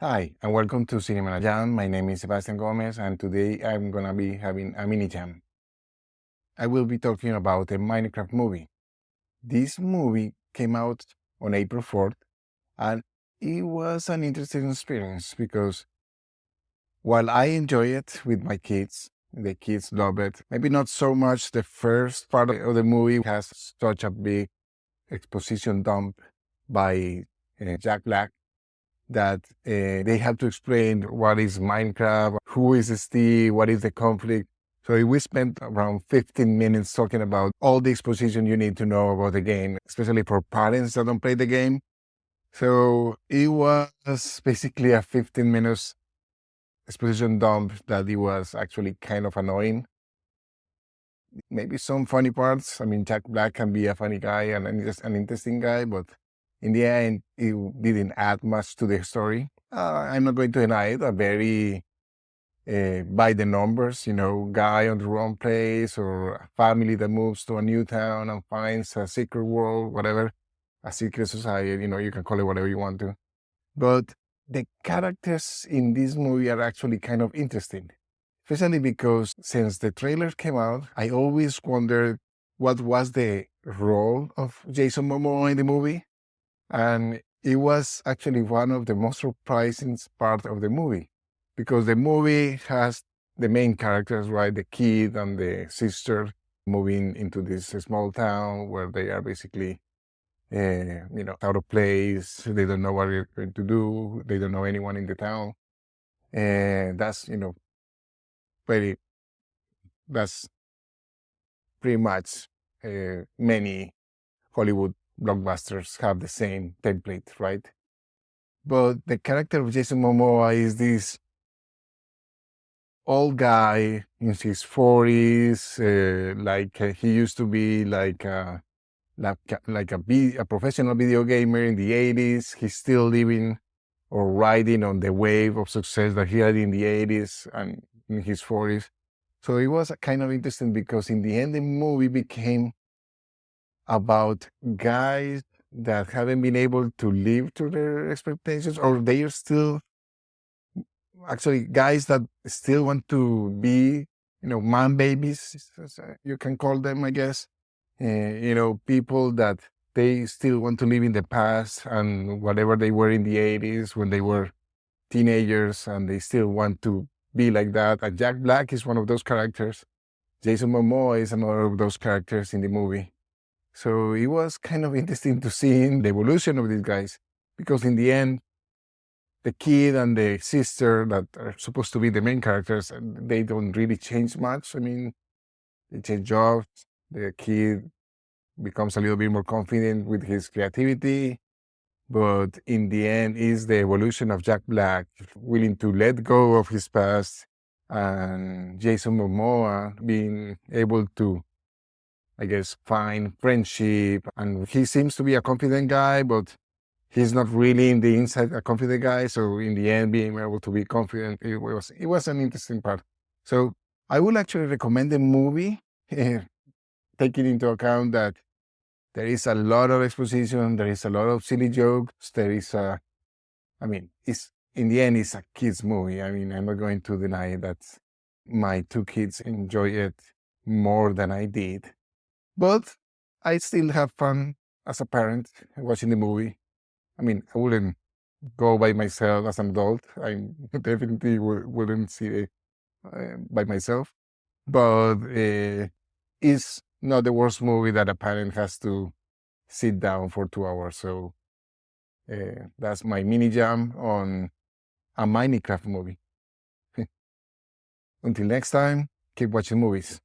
Hi, and welcome to MiniJAM. My name is Sebastian Gomez, and today I'm gonna be having a mini jam. I will be talking about a Minecraft movie. This movie came out on April 4th, and it was an interesting experience because while I enjoy it with my kids, the kids love it. Maybe not so much the first part of the movie has such a big exposition dump by Jack Black that they have to explain what is Minecraft, who is Steve, what is the conflict. So we spent around 15 minutes talking about all the exposition you need to know about the game, especially for parents that don't play the game. So it was basically a 15 minutes exposition dump that it was actually kind of annoying. Maybe some funny parts. I mean, Jack Black can be a funny guy and just an interesting guy, but in the end, it didn't add much to the story. I'm not going to deny it. A very by the numbers, guy on the wrong place or a family that moves to a new town and finds a secret world, whatever, a secret society, you can call it whatever you want to. But the characters in this movie are actually kind of interesting, especially because since the trailer came out, I always wondered what was the role of Jason Momoa in the movie. And it was actually one of the most surprising part of the movie because the movie has the main characters, right? The kid and the sister moving into this small town where they are basically, out of place. They don't know what they're going to do. They don't know anyone in the town. And very, that's pretty much many Hollywood blockbusters have the same template, right? But the character of Jason Momoa is this old guy in his 40s, he used to be a professional video gamer in the 80s. He's still living or riding on the wave of success that he had in the 80s and in his 40s. So it was kind of interesting because in the end, the movie became about guys that haven't been able to live to their expectations, or they are still actually guys that still want to be, man babies, as you can call them, I guess. People that they still want to live in the past and whatever they were in the 80s when they were teenagers, and they still want to be like that. And Jack Black is one of those characters. Jason Momoa is another of those characters in the movie. So it was kind of interesting to see the evolution of these guys, because in the end, the kid and the sister that are supposed to be the main characters, they don't really change much. I mean, they change jobs. The kid becomes a little bit more confident with his creativity. But in the end, is the evolution of Jack Black, willing to let go of his past, and Jason Momoa being able to, I guess, find friendship. And he seems to be a confident guy, but he's not really in the inside a confident guy. So in the end, being able to be confident, it was an interesting part. So I would actually recommend the movie, taking into account that there is a lot of exposition, there is a lot of silly jokes, it's in the end, it's a kids movie. I mean, I'm not going to deny that my two kids enjoy it more than I did, but I still have fun as a parent watching the movie. I mean, I wouldn't go by myself as an adult. I definitely wouldn't see it by myself. But it's not the worst movie that a parent has to sit down for 2 hours. So that's my mini jam on a Minecraft movie. Until next time, keep watching movies.